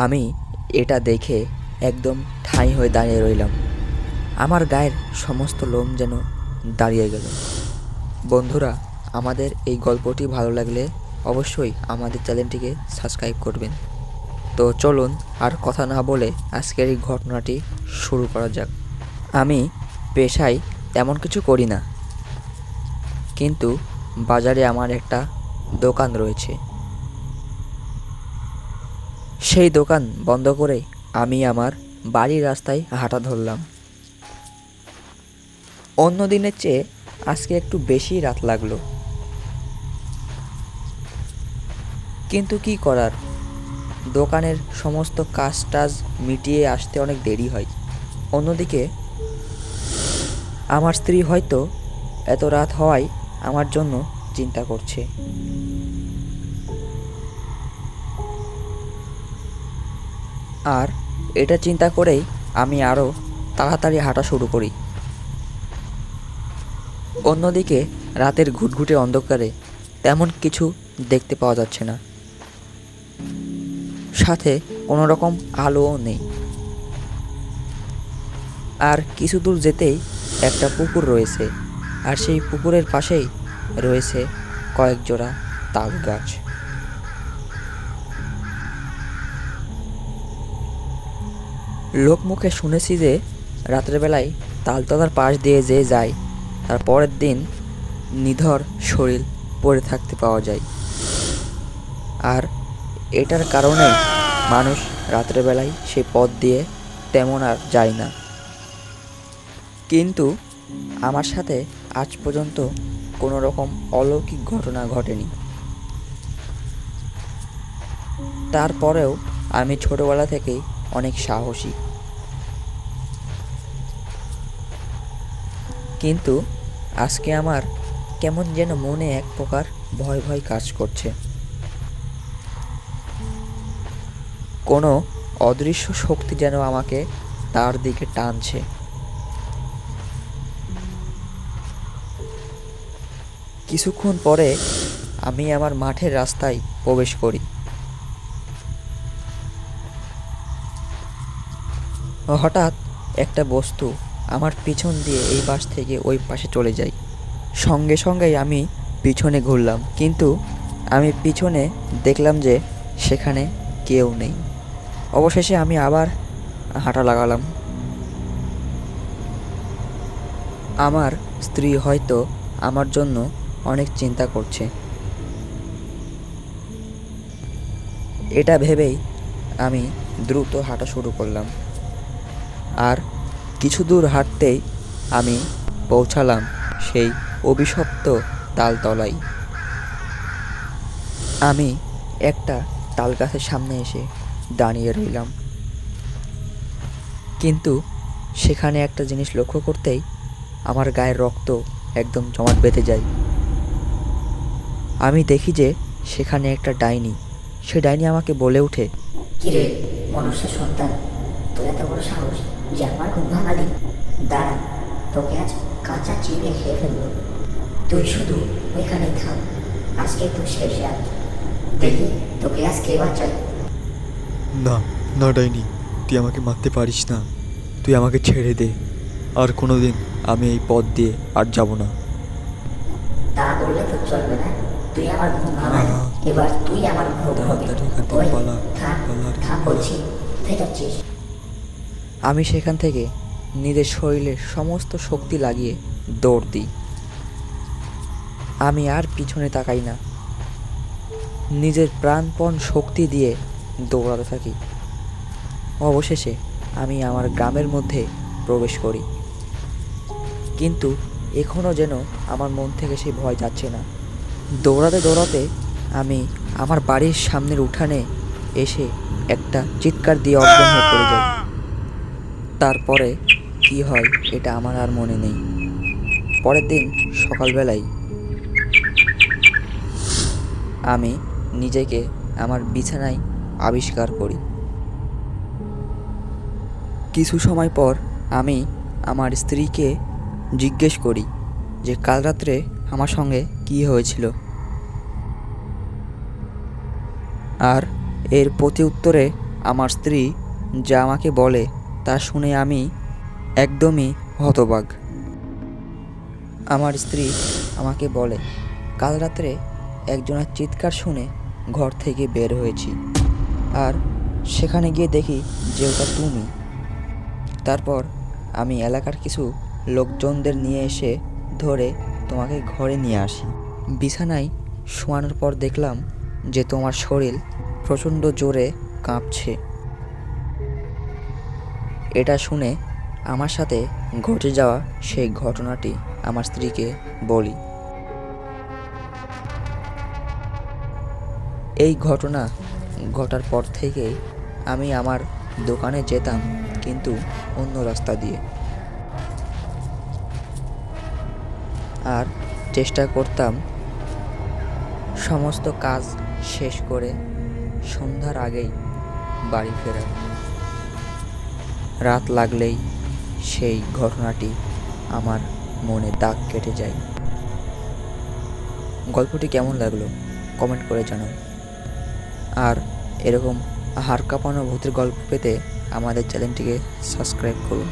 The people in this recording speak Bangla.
আমি এটা দেখে একদম ঠাঁই হয়ে দাঁড়িয়ে রইলাম। আমার গায়ের সমস্ত লোম যেন দাঁড়িয়ে গেল। বন্ধুরা, আমাদের এই গল্পটি ভালো লাগলে অবশ্যই আমাদের চ্যানেলটিকে সাবস্ক্রাইব করবেন। তো চলুন আর কথা না বলে আজকের এই ঘটনাটি শুরু করা যাক। আমি পেশায় তেমন কিছু করি না, কিন্তু বাজারে আমার একটা দোকান রয়েছে। সেই দোকান বন্ধ করে আমি আমার বাড়ির রাস্তায় হাঁটা ধরলাম। অন্য দিনের চেয়ে আজকে একটু বেশি রাত লাগলো, কিন্তু কি করার, দোকানের সমস্ত কাজ টাজ মিটিয়ে আসতে অনেক দেরি হয়। অন্যদিকে আমার স্ত্রী হয়তো এত রাত হওয়ায় আমার জন্য চিন্তা করছে। আর এটা চিন্তা করেই আমি আরও তাড়াতাড়ি হাঁটা শুরু করি। অন্যদিকে রাতের ঘুটঘুটে অন্ধকারে তেমন কিছু দেখতে পাওয়া যাচ্ছে না, সাথে কোনো রকম আলোও নেই। আর কিছু দূর যেতেই একটা পুকুর রয়েছে, আর সেই পুকুরের পাশেই রয়েছে কয়েক জোড়া তাল গাছ। লোকমুখে শুনেছি যে রাত্রেবেলায় তালতলার পাশ দিয়ে যে যায় তার পরের দিন নিধর শরীর পড়ে থাকতে পাওয়া যায়। আর এটার কারণে মানুষ রাত্রেবেলায় সেই পথ দিয়ে তেমন আর যায় না। কিন্তু আমার সাথে আজ পর্যন্ত কোনো রকম অলৌকিক ঘটনা ঘটেনি। তারপরেও আমি ছোটবেলা থেকেই অনেক সাহসী, কিন্তু আজকে আমার কেমন যেন মনে এক প্রকার ভয় ভয় কাজ করছে। কোনো অদৃশ্য শক্তি যেন আমাকে তার দিকে টানছে। কিছুক্ষণ পরে আমি আমার মাঠের রাস্তায় প্রবেশ করি। হঠাৎ একটা বস্তু আমার পিছন দিয়ে এই পাশ থেকে ওই পাশে চলে যায়। সঙ্গে সঙ্গেই আমি পিছনে ঘুরলাম, কিন্তু আমি পিছনে দেখলাম যে সেখানে কেউ নেই। অবশেষে আমি আবার হাঁটা লাগালাম। আমার স্ত্রী হয়তো আমার জন্য অনেক চিন্তা করছে, এটা ভেবেই আমি দ্রুত হাঁটা শুরু করলাম। আর কিছু দূর হাঁটতেই আমি পৌঁছালাম সেই অভিশপ্ত তালতলায়। আমি একটা তাল গাছের সামনে এসে দাঁড়িয়ে রইলাম, কিন্তু সেখানে একটা জিনিস লক্ষ্য করতেই আমার গায়ের রক্ত একদম জমাট বেঁধে যায়। আমি দেখি যে সেখানে একটা ডাইনি। সে ডাইনি আমাকে বলে ওঠে, কিরে মনুষ্য সন্তান, তোর এত বড় সাহস যে আমার ঘুম ভাঙালি? দাঁড়া, তোকে আজ কাঁচা চিড়ে খেয়ে ফেলবো। তুই শুধু ওইখানেই থাক, আজকে তুই শেষ রাত। দেখি তোকে আজ কে বাঁচায়। না না ডাইনি, তুই আমাকে মারতে পারিস না। তুই আমাকে ছেড়ে দে, আর কোনো দিন আমি এই পথ দিয়ে আর যাব না। তা বললে তো চলবে না, তুই আমার ঘুম ভাঙালি, এবার তুই আমার ভোগ হবে। তাড়াতাড়ি এখান থেকে ওই পালা, থাক পালা রে, থাক পালা। বলছি, ফেটাচ্ছিস। আমি সেখান থেকে নিজের শরীরের সমস্ত শক্তি লাগিয়ে দৌড় দিই। আমি আর পিছনে তাকাই না, নিজের প্রাণপণ শক্তি দিয়ে দৌড়াতে থাকি। অবশেষে আমি আমার গ্রামের মধ্যে প্রবেশ করি, কিন্তু এখনও যেন আমার মন থেকে সেই ভয় যাচ্ছে না। দৌড়াতে দৌড়াতে আমি আমার বাড়ির সামনের উঠানে এসে একটা চিৎকার দিয়ে অজ্ঞান হয়ে পড়ে যাই। তারপরে কি হয় এটা আমার আর মনে নেই। পরের দিন সকালবেলায় আমি নিজেকে আমার বিছানায় আবিষ্কার করি। কিছু সময় পর আমি আমার স্ত্রীকে জিজ্ঞেস করি যে কাল রাত্রে আমার সঙ্গে কী হয়েছিল। আর এর প্রতি উত্তরে আমার স্ত্রী যা আমাকে বলে তা শুনে আমি একদমই হতবাক। আমার স্ত্রী আমাকে বলে, কাল রাত্রে একজনের চিৎকার শুনে ঘর থেকে বের হয়েছি, আর সেখানে গিয়ে দেখি যে ওটা তুমি। তারপর আমি এলাকার কিছু লোকজনদের নিয়ে এসে ধরে তোমাকে ঘরে নিয়ে আসি। বিছানায় শোয়ানোর পর দেখলাম যে তোমার শরীর প্রচণ্ড জোরে কাঁপছে। এটা শুনে আমার সাথে ঘটে যাওয়া সেই ঘটনাটি আমার স্ত্রীকে বলি। এই ঘটনা ঘটার পর থেকেই আমি আমার দোকানে যেতাম, কিন্তু অন্য রাস্তা দিয়ে, আর চেষ্টা করতাম সমস্ত কাজ শেষ করে সন্ধ্যার আগেই বাড়ি ফেরার। রাত লাগলেই সেই ঘটনাটি আমার মনে দাগ কেটে যায়। গল্পটি কেমন লাগলো কমেন্ট করে জানাও। আর এরকম হাড় কাঁপানো ভূতের গল্প পেতে আমাদের চ্যানেলটিকে সাবস্ক্রাইব করুন।